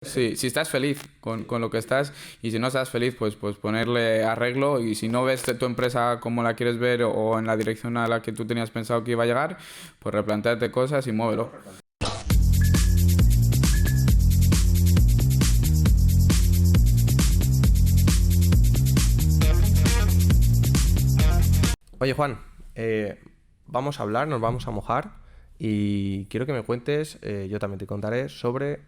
Sí, si estás feliz con lo que estás y si no estás feliz, pues ponerle arreglo y si no ves tu empresa como la quieres ver o en la dirección a la que tú tenías pensado que iba a llegar, pues replantéate cosas y muévelo. Oye, Juan, vamos a hablar, nos vamos a mojar y quiero que me cuentes, yo también te contaré sobre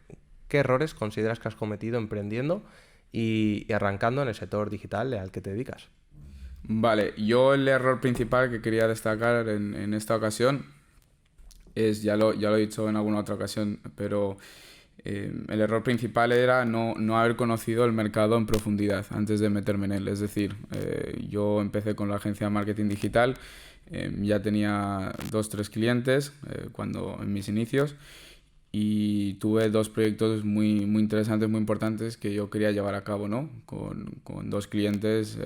qué errores consideras que has cometido emprendiendo y arrancando en el sector digital al que te dedicas. Vale, yo el error principal que quería destacar en esta ocasión es, ya lo he dicho en alguna otra ocasión, pero el error principal era no haber conocido el mercado en profundidad antes de meterme en él. Es decir, yo empecé con la agencia de marketing digital, ya tenía 2, 3 clientes en mis inicios y tuve 2 proyectos muy interesantes, muy importantes que yo quería llevar a cabo, ¿no? Con 2 clientes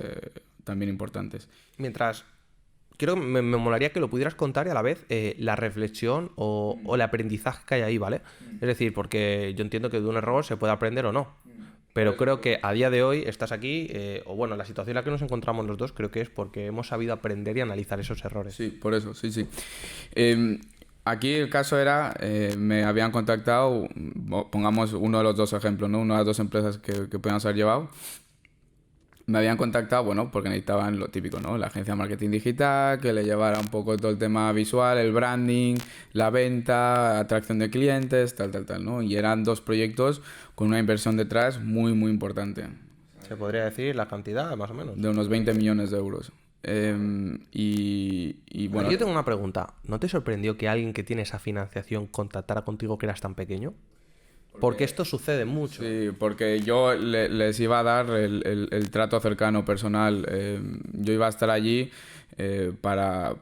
también importantes. Mientras, me molaría que lo pudieras contar y a la vez la reflexión o el aprendizaje que hay ahí, ¿vale? Es decir, porque yo entiendo que de un error se puede aprender o no. Pero creo que a día de hoy estás aquí, o bueno, la situación en la que nos encontramos los dos creo que es porque hemos sabido aprender y analizar esos errores. Sí, por eso, sí, sí. Aquí el caso era, me habían contactado, pongamos uno de los 2 ejemplos, ¿no? Una de las 2 empresas que podíamos haber llevado. Me habían contactado, bueno, porque necesitaban lo típico, ¿no? La agencia de marketing digital, que le llevara un poco todo el tema visual, el branding, la venta, atracción de clientes, tal, ¿no? Y eran 2 proyectos con una inversión detrás muy importante. ¿Se podría decir la cantidad, más o menos? De unos 20 millones de euros. Bueno... Yo tengo una pregunta. ¿No te sorprendió que alguien que tiene esa financiación contactara contigo que eras tan pequeño? Porque esto sucede mucho. Sí, porque yo les iba a dar el trato cercano, personal. Yo iba a estar allí para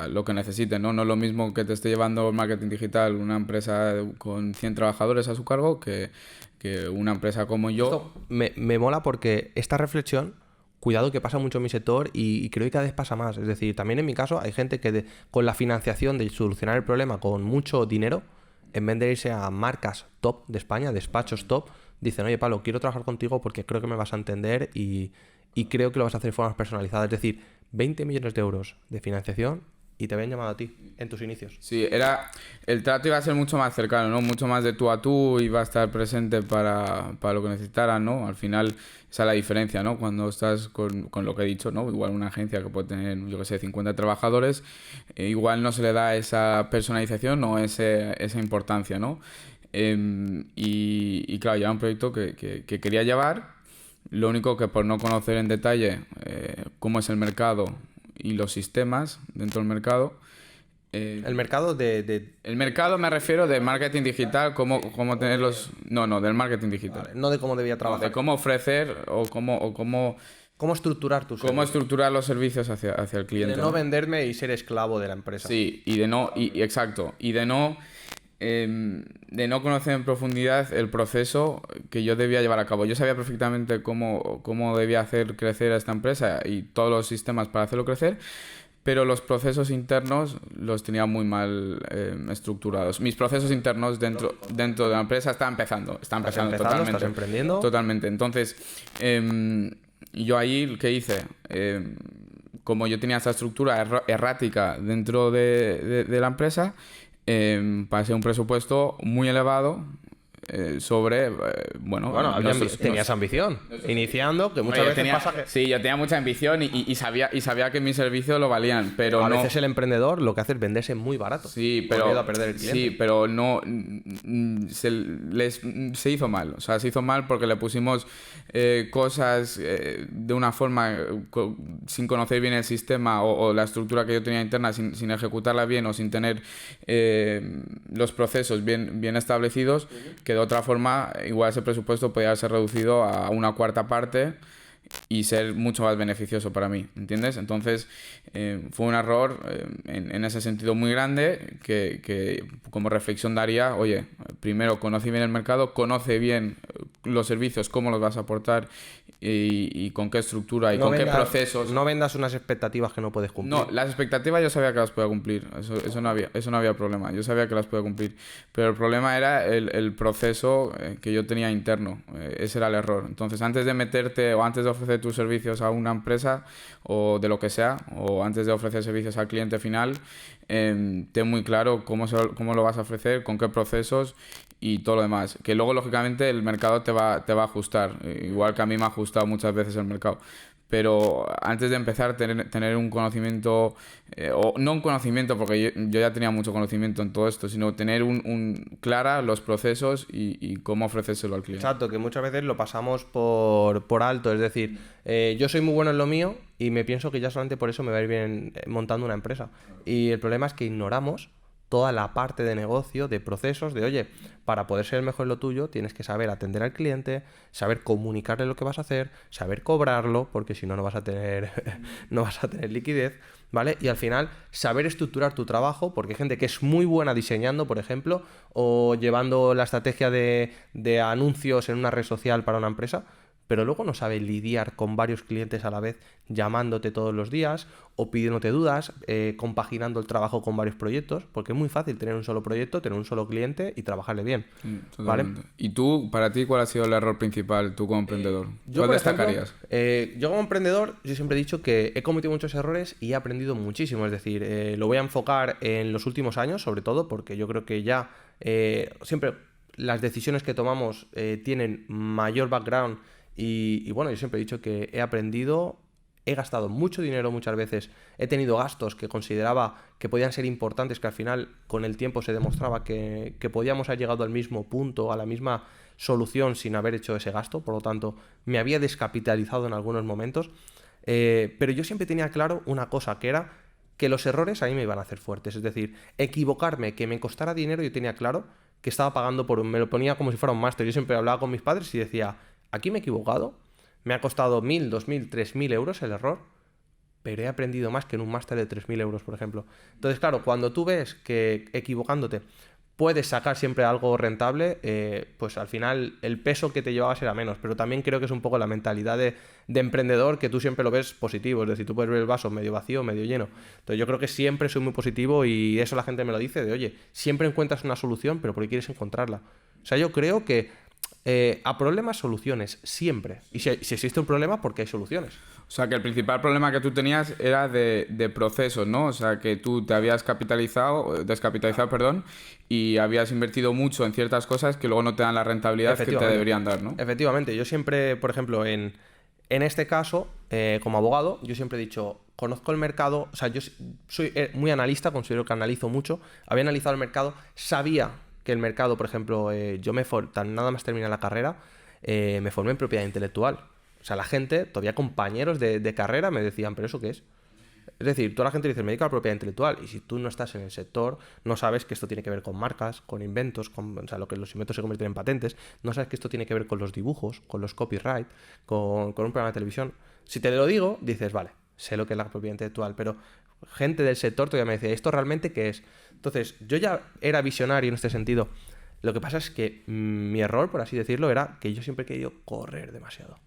lo que necesiten, ¿no? No es lo mismo que te esté llevando marketing digital una empresa con 100 trabajadores a su cargo que una empresa como yo. Esto me mola porque esta reflexión, cuidado que pasa mucho en mi sector y creo que cada vez pasa más. Es decir, también en mi caso hay gente que con la financiación de solucionar el problema con mucho dinero, en vez de irse a marcas top de España, despachos top, dicen, oye, Pablo, quiero trabajar contigo porque creo que me vas a entender y creo que lo vas a hacer de forma personalizada. Es decir, 20 millones de euros de financiación y te habían llamado a ti en tus inicios. Sí, el trato iba a ser mucho más cercano, ¿no? Mucho más de tú a tú, iba a estar presente para lo que necesitaran, ¿no? Al final, esa es la diferencia, ¿no? Cuando estás con lo que he dicho, ¿no? Igual una agencia que puede tener, yo que sé, 50 trabajadores, igual no se le da esa personalización o esa importancia, ¿no? Y claro, ya era un proyecto que quería llevar, lo único que por no conocer en detalle cómo es el mercado y los sistemas dentro del mercado. El mercado El mercado me refiero de marketing digital, cómo tener los... No, del marketing digital. Vale, no de cómo debía trabajar. De cómo ofrecer o cómo estrucrar tus cómo estructurar los servicios hacia el cliente. De no venderme y ser esclavo de la empresa. Sí, exacto. Y de no conocer en profundidad el proceso que yo debía llevar a cabo. Yo sabía perfectamente cómo debía hacer crecer a esta empresa y todos los sistemas para hacerlo crecer, pero los procesos internos los tenía muy mal estructurados. Mis procesos internos dentro de la empresa estaban empezando totalmente. ¿Estás emprendiendo? Totalmente. Entonces, yo ahí, ¿qué hice? Como yo tenía esta estructura errática dentro de la empresa, pasé un presupuesto muy elevado sobre, tenías ambición. Iniciando, que muchas veces pasa que... Sí, yo tenía mucha ambición y sabía que mis servicios lo valían, pero a veces el emprendedor lo que hace es venderse muy barato. Sí, pero... Por miedo a perder el cliente. Sí, pero no... Se hizo mal. O sea, se hizo mal porque le pusimos cosas de una forma sin conocer bien el sistema o la estructura que yo tenía interna, sin ejecutarla bien o sin tener los procesos bien establecidos, que de otra forma igual ese presupuesto podría ser reducido a una cuarta parte y ser mucho más beneficioso para mí, ¿entiendes? Entonces fue un error en ese sentido muy grande que como reflexión daría, oye, primero conoce bien el mercado, conoce bien los servicios, cómo los vas a aportar y con qué estructura y No con qué vendas, procesos. no vendas unas expectativas que no puedes cumplir. No, las expectativas yo sabía que las podía cumplir, eso no había problema, yo sabía que las podía cumplir, pero el problema era el proceso que yo tenía interno, ese era el error. Entonces, antes de meterte o antes de ofrecer tus servicios a una empresa o de lo que sea, o antes de ofrecer servicios al cliente final, ten muy claro cómo lo vas a ofrecer, con qué procesos y todo lo demás. Que luego, lógicamente, el mercado te va a ajustar, igual que a mí me ha ajustado muchas veces el mercado. Pero antes de empezar, tener un conocimiento, o no un conocimiento, porque yo ya tenía mucho conocimiento en todo esto, sino tener clara los procesos y cómo ofrecérselo al cliente. Exacto, que muchas veces lo pasamos por alto. Es decir, yo soy muy bueno en lo mío y me pienso que ya solamente por eso me va a ir bien montando una empresa. Y el problema es que ignoramos toda la parte de negocio, de procesos, de oye, para poder ser el mejor en lo tuyo, tienes que saber atender al cliente, saber comunicarle lo que vas a hacer, saber cobrarlo, porque si no, no vas a tener, no vas a tener liquidez, ¿vale? Y al final, saber estructurar tu trabajo, porque hay gente que es muy buena diseñando, por ejemplo, o llevando la estrategia de anuncios en una red social para una empresa, pero luego no sabe lidiar con varios clientes a la vez, llamándote todos los días o pidiéndote dudas, compaginando el trabajo con varios proyectos, porque es muy fácil tener un solo proyecto, tener un solo cliente y trabajarle bien. Totalmente. ¿Vale? ¿Y tú, para ti, cuál ha sido el error principal, tú como emprendedor? ¿Cuál Por destacarías? ejemplo, yo como emprendedor, yo siempre he dicho que he cometido muchos errores y he aprendido muchísimo. Es decir, lo voy a enfocar en los últimos años, sobre todo, porque yo creo que ya siempre las decisiones que tomamos tienen mayor background y bueno, yo siempre he dicho que he aprendido, he gastado mucho dinero muchas veces, he tenido gastos que consideraba que podían ser importantes, que al final con el tiempo se demostraba que podíamos haber llegado al mismo punto, a la misma solución sin haber hecho ese gasto, por lo tanto me había descapitalizado en algunos momentos, pero yo siempre tenía claro una cosa, que era que los errores a mí me iban a hacer fuertes, es decir, equivocarme, que me costara dinero, yo tenía claro que estaba pagando me lo ponía como si fuera un máster. Yo siempre hablaba con mis padres y decía, aquí me he equivocado, me ha costado 1.000, 2.000, 3.000 euros el error, pero he aprendido más que en un máster de 3.000 euros, por ejemplo. Entonces, claro, cuando tú ves que equivocándote puedes sacar siempre algo rentable, pues al final el peso que te llevabas era menos, pero también creo que es un poco la mentalidad de emprendedor, que tú siempre lo ves positivo, es decir, tú puedes ver el vaso medio vacío, medio lleno. Entonces yo creo que siempre soy muy positivo y eso la gente me lo dice, de oye, siempre encuentras una solución, pero porque quieres encontrarla. O sea, yo creo que a problemas, soluciones, siempre. Y si existe un problema, porque hay soluciones. O sea, que el principal problema que tú tenías era de procesos, ¿no? O sea, que tú te habías descapitalizado, perdón, y habías invertido mucho en ciertas cosas que luego no te dan la rentabilidad que te deberían dar, ¿no? Efectivamente. Yo siempre, por ejemplo, en este caso, como abogado, yo siempre he dicho, conozco el mercado, o sea, yo soy muy analista, considero que analizo mucho, había analizado el mercado, sabía que el mercado, por ejemplo, nada más terminar la carrera, me formé en propiedad intelectual. O sea, la gente, todavía compañeros de carrera me decían, ¿pero eso qué es? Es decir, toda la gente dice, me dedico a la propiedad intelectual, y si tú no estás en el sector, no sabes que esto tiene que ver con marcas, con inventos, o sea, lo que los inventos se convierten en patentes, no sabes que esto tiene que ver con los dibujos, con los copyright, con un programa de televisión. Si te lo digo, dices, vale, sé lo que es la propiedad intelectual, pero gente del sector todavía me decía, ¿esto realmente qué es? Entonces, yo ya era visionario en este sentido. Lo que pasa es que mi error, por así decirlo, era que yo siempre he querido correr demasiado.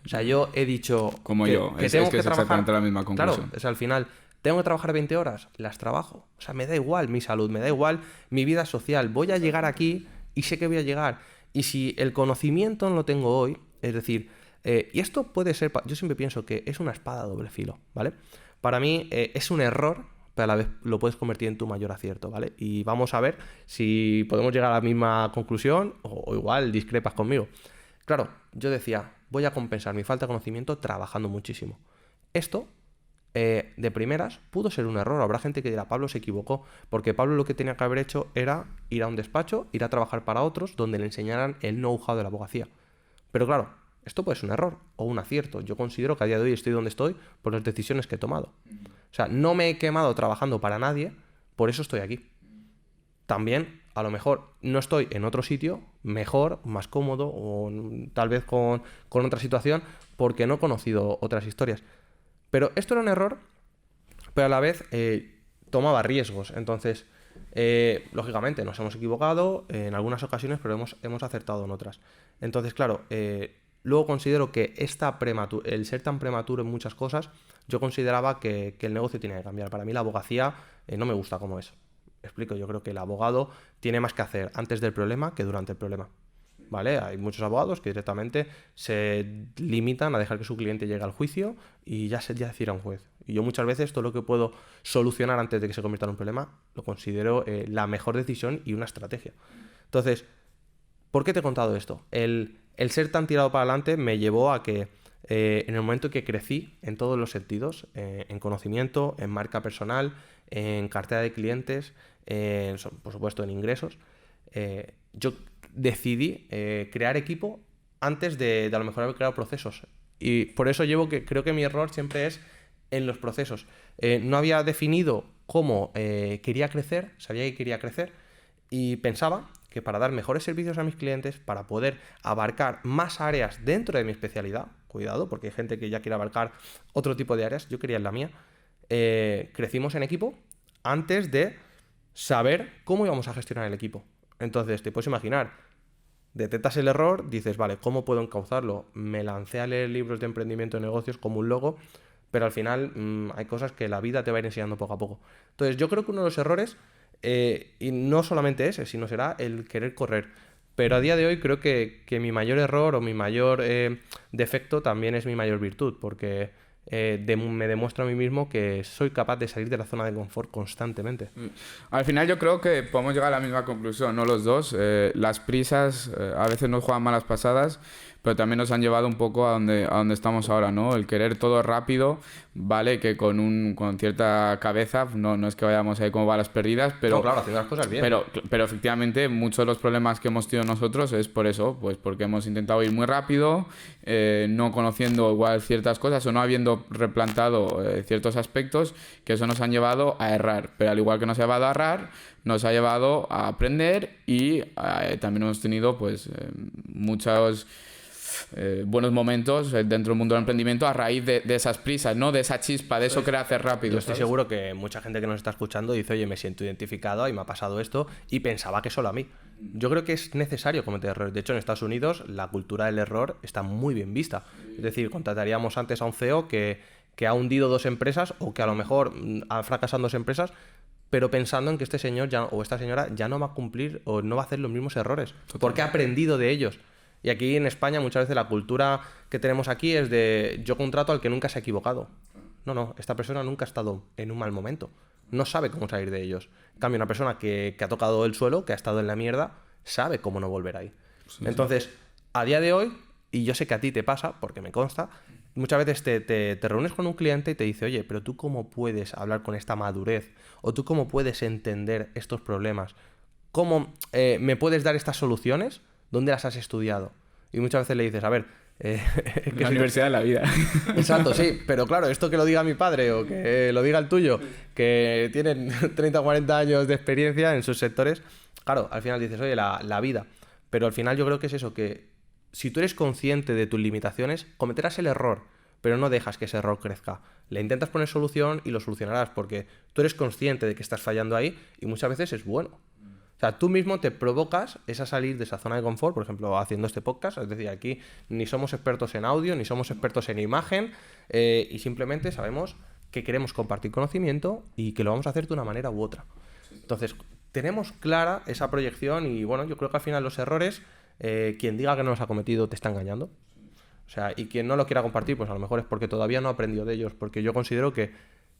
O sea, yo he dicho como que, yo, que es tengo que que es trabajar. exactamente la misma conclusión. Claro, es al final, tengo que trabajar 20 horas, las trabajo. O sea, me da igual mi salud, me da igual mi vida social. Voy a llegar aquí y sé que voy a llegar. Y si el conocimiento no lo tengo hoy, es decir, y esto puede ser, yo siempre pienso que es una espada a doble filo, ¿vale? Para mí es un error, pero a la vez lo puedes convertir en tu mayor acierto, ¿vale? Y vamos a ver si podemos llegar a la misma conclusión o igual discrepas conmigo. Claro, yo decía, voy a compensar mi falta de conocimiento trabajando muchísimo. Esto, de primeras, pudo ser un error. Habrá gente que dirá, Pablo se equivocó, porque Pablo lo que tenía que haber hecho era ir a un despacho, ir a trabajar para otros, donde le enseñaran el know-how de la abogacía. Pero claro, esto puede ser un error o un acierto. Yo considero que a día de hoy estoy donde estoy por las decisiones que he tomado. O sea, no me he quemado trabajando para nadie, por eso estoy aquí. También, a lo mejor, no estoy en otro sitio mejor, más cómodo o tal vez con otra situación porque no he conocido otras historias. Pero esto era un error, pero a la vez tomaba riesgos. Entonces, lógicamente, nos hemos equivocado en algunas ocasiones, pero hemos acertado en otras. Entonces, claro, luego considero que el ser tan prematuro en muchas cosas, yo consideraba que el negocio tenía que cambiar. Para mí la abogacía no me gusta como es. Explico, yo creo que el abogado tiene más que hacer antes del problema que durante el problema. ¿Vale? Hay muchos abogados que directamente se limitan a dejar que su cliente llegue al juicio y ya decir a un juez. Y yo muchas veces todo lo que puedo solucionar antes de que se convierta en un problema lo considero la mejor decisión y una estrategia. Entonces, ¿por qué te he contado esto? El ser tan tirado para adelante me llevó a que en el momento que crecí en todos los sentidos, en conocimiento, en marca personal, en cartera de clientes, por supuesto en ingresos, yo decidí crear equipo antes de a lo mejor haber creado procesos. Y por eso creo que mi error siempre es en los procesos. No había definido cómo quería crecer, sabía que quería crecer y pensaba que para dar mejores servicios a mis clientes, para poder abarcar más áreas dentro de mi especialidad, cuidado, porque hay gente que ya quiere abarcar otro tipo de áreas, yo quería en la mía, crecimos en equipo antes de saber cómo íbamos a gestionar el equipo. Entonces, te puedes imaginar, detectas el error, dices, vale, ¿cómo puedo encauzarlo? Me lancé a leer libros de emprendimiento de negocios como un loco, pero al final hay cosas que la vida te va a ir enseñando poco a poco. Entonces, yo creo que uno de los errores, y no solamente ese, sino será el querer correr. Pero a día de hoy creo que mi mayor error o mi mayor defecto también es mi mayor virtud, porque me demuestro a mí mismo que soy capaz de salir de la zona de confort constantemente. Al final yo creo que podemos llegar a la misma conclusión, ¿no? Los dos. Las prisas a veces nos juegan malas pasadas, pero también nos han llevado un poco a donde estamos ahora, ¿no? El querer todo rápido, vale, que con cierta cabeza, no es que vayamos ahí como balas perdidas, pero... No, claro, haciendo las cosas bien. Pero efectivamente muchos de los problemas que hemos tenido nosotros es por eso, pues porque hemos intentado ir muy rápido, no conociendo igual ciertas cosas o no habiendo replantado ciertos aspectos, que eso nos han llevado a errar. Pero al igual que nos ha llevado a errar, nos ha llevado a aprender y también hemos tenido pues muchos... buenos momentos dentro del mundo del emprendimiento a raíz de esas prisas, ¿no? De esa chispa, de eso que hacer rápido. Yo estoy ¿sabes? seguro que mucha gente que nos está escuchando dice, oye, me siento identificado y me ha pasado esto y pensaba que solo a mí. Yo creo que es necesario cometer errores. De hecho, en Estados Unidos la cultura del error está muy bien vista. Es decir, contrataríamos antes a un CEO que ha hundido 2 empresas o que a lo mejor ha fracasado en 2 empresas, pero pensando en que este señor o esta señora ya no va a cumplir o no va a hacer los mismos errores, porque ha aprendido de ellos. Y aquí en España muchas veces la cultura que tenemos aquí es de yo contrato al que nunca se ha equivocado. No, esta persona nunca ha estado en un mal momento. No sabe cómo salir de ellos. En cambio, una persona que ha tocado el suelo, que ha estado en la mierda, sabe cómo no volver ahí. Sí, entonces, a día de hoy, y yo sé que a ti te pasa, porque me consta, muchas veces te reúnes con un cliente y te dice, oye, pero tú cómo puedes hablar con esta madurez, o tú cómo puedes entender estos problemas, cómo me puedes dar estas soluciones, ¿dónde las has estudiado? Y muchas veces le dices, a ver... la universidad de la vida. Exacto, sí, pero claro, esto que lo diga mi padre o que lo diga el tuyo, que tienen 30 o 40 años de experiencia en sus sectores, claro, al final dices, oye, la vida. Pero al final yo creo que es eso, que si tú eres consciente de tus limitaciones, cometerás el error, pero no dejas que ese error crezca. Le intentas poner solución y lo solucionarás, porque tú eres consciente de que estás fallando ahí y muchas veces es bueno. O sea, tú mismo te provocas esa salir de esa zona de confort, por ejemplo, haciendo este podcast. Es decir, aquí ni somos expertos en audio, ni somos expertos en imagen, y simplemente sabemos que queremos compartir conocimiento y que lo vamos a hacer de una manera u otra. Entonces, tenemos clara esa proyección y, bueno, yo creo que al final los errores, quien diga que no los ha cometido te está engañando. O sea, y quien no lo quiera compartir, pues a lo mejor es porque todavía no ha aprendido de ellos, porque yo considero que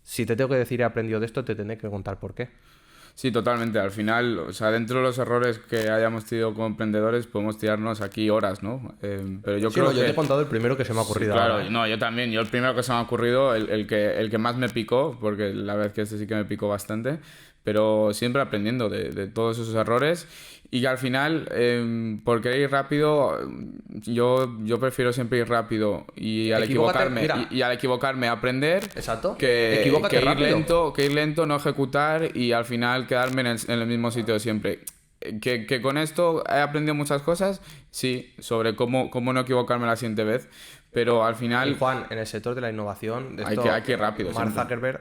si te tengo que decir he aprendido de esto, te tendré que contar por qué. Sí, totalmente. Al final, o sea, dentro de los errores que hayamos tenido como emprendedores, podemos tirarnos aquí horas, ¿no? Pero yo creo que... Yo te he contado el primero que se me ha ocurrido. Sí, claro, ahora. no, yo también. Yo el primero que se me ha ocurrido, el que más me picó, porque la verdad es que este sí que me picó bastante, pero siempre aprendiendo de todos esos errores. Y que al final, por querer ir rápido, yo prefiero siempre ir rápido y al equivocarme aprender. Exacto. Que ir lento, no ejecutar y al final quedarme en el mismo sitio de siempre. Que con esto he aprendido muchas cosas, sí, sobre cómo no equivocarme la siguiente vez, pero al final... Y Juan, en el sector de la innovación, hay que ir rápido. Mark Zuckerberg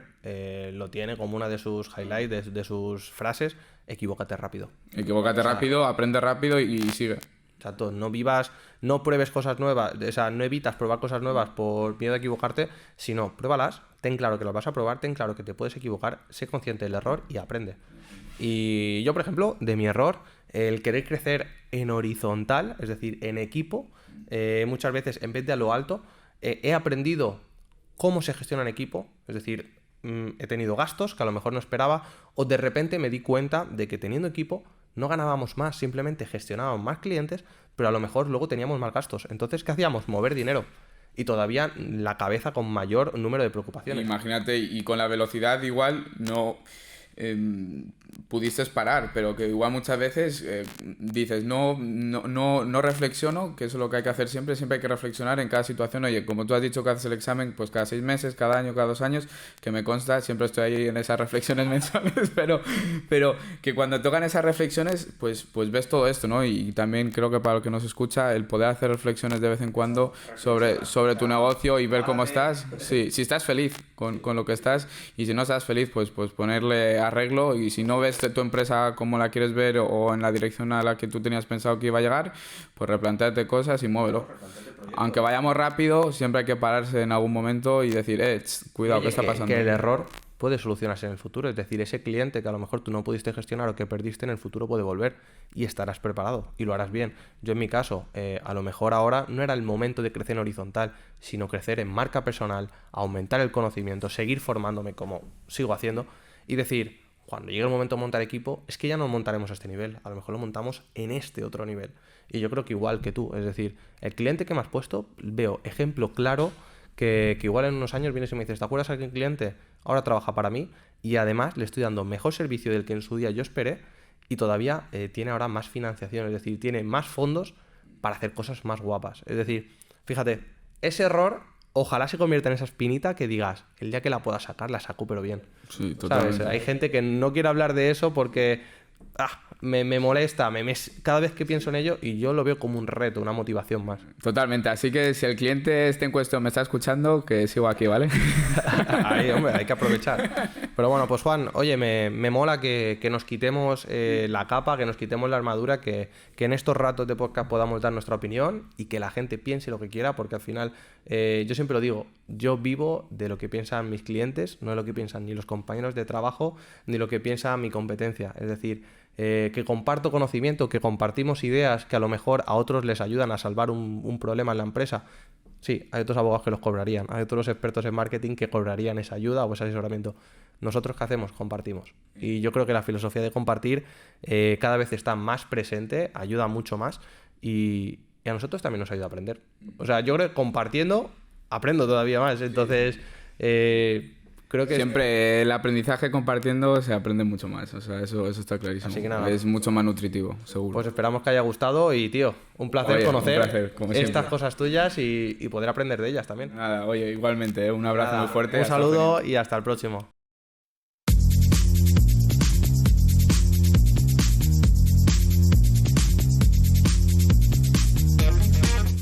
lo tiene como una de sus highlights, de sus frases: equivócate rápido. Equivócate rápido, aprende rápido y sigue. Exacto, no pruebes cosas nuevas, o sea, no evitas probar cosas nuevas por miedo a equivocarte, sino pruébalas, ten claro que las vas a probar, ten claro que te puedes equivocar, sé consciente del error y aprende. Y yo, por ejemplo, de mi error, el querer crecer en horizontal, es decir, en equipo, muchas veces en vez de a lo alto, he aprendido cómo se gestiona en equipo, es decir, he tenido gastos que a lo mejor no esperaba, o de repente me di cuenta de que teniendo equipo no ganábamos más, simplemente gestionábamos más clientes, pero a lo mejor luego teníamos más gastos. Entonces, ¿qué hacíamos? Mover dinero. Y todavía la cabeza con mayor número de preocupaciones. Imagínate, y con la velocidad igual no pudiste parar, pero que igual muchas veces dices, no reflexiono, que eso es lo que hay que hacer siempre hay que reflexionar en cada situación. Oye, como tú has dicho que haces el examen, pues cada 6 meses, cada año, cada 2 años, que me consta, siempre estoy ahí en esas reflexiones mensuales, pero que cuando tocan esas reflexiones, pues ves todo esto, ¿no? Y también creo que para el que nos escucha, el poder hacer reflexiones de vez en cuando sobre tu negocio y ver cómo estás, sí, si estás feliz con lo que estás, y si no estás feliz, pues ponerle arreglo, y si no ves tu empresa como la quieres ver o en la dirección a la que tú tenías pensado que iba a llegar, pues replantéate cosas y muévelo. Aunque vayamos rápido, siempre hay que pararse en algún momento y decir, cuidado, ¿qué está pasando? Que el error puede solucionarse en el futuro, es decir, ese cliente que a lo mejor tú no pudiste gestionar o que perdiste en el futuro puede volver y estarás preparado y lo harás bien. Yo en mi caso, a lo mejor ahora no era el momento de crecer en horizontal, sino crecer en marca personal, aumentar el conocimiento, seguir formándome como sigo haciendo y decir, cuando llegue el momento de montar equipo, es que ya no montaremos a este nivel, a lo mejor lo montamos en este otro nivel. Y yo creo que igual que tú, es decir, el cliente que me has puesto, veo ejemplo claro que igual en unos años vienes y me dices, ¿te acuerdas a qué cliente? Ahora trabaja para mí y además le estoy dando mejor servicio del que en su día yo esperé y todavía tiene ahora más financiación, es decir, tiene más fondos para hacer cosas más guapas. Es decir, fíjate, ese error ojalá se convierta en esa espinita que digas, el día que la pueda sacar, la saco pero bien. Sí, totalmente. ¿Sabes? Hay gente que no quiere hablar de eso porque me molesta, cada vez que pienso en ello y yo lo veo como un reto, una motivación más. Totalmente, así que si el cliente en cuestión me está escuchando, que sigo aquí, ¿vale? Ahí, hombre, hay que aprovechar. Pero bueno, pues Juan, oye, me mola que nos quitemos la capa, que nos quitemos la armadura, que en estos ratos de podcast podamos dar nuestra opinión y que la gente piense lo que quiera, porque al final, yo siempre lo digo, yo vivo de lo que piensan mis clientes, no de lo que piensan ni los compañeros de trabajo, ni lo que piensa mi competencia. Es decir, que comparto conocimiento, que compartimos ideas que a lo mejor a otros les ayudan a salvar un problema en la empresa. Sí, hay otros abogados que los cobrarían, hay otros expertos en marketing que cobrarían esa ayuda o ese asesoramiento. ¿Nosotros qué hacemos? Compartimos. Y yo creo que la filosofía de compartir cada vez está más presente, ayuda mucho más y a nosotros también nos ayuda a aprender. O sea, yo creo que compartiendo aprendo todavía más. Entonces, creo que siempre el aprendizaje compartiendo se aprende mucho más, o sea, eso está clarísimo. Así que nada, es mucho más nutritivo, seguro. Pues esperamos que haya gustado y, tío, un placer conocer estas cosas tuyas y poder aprender de ellas también. Nada, oye, igualmente, un abrazo muy fuerte. Un saludo y hasta el próximo.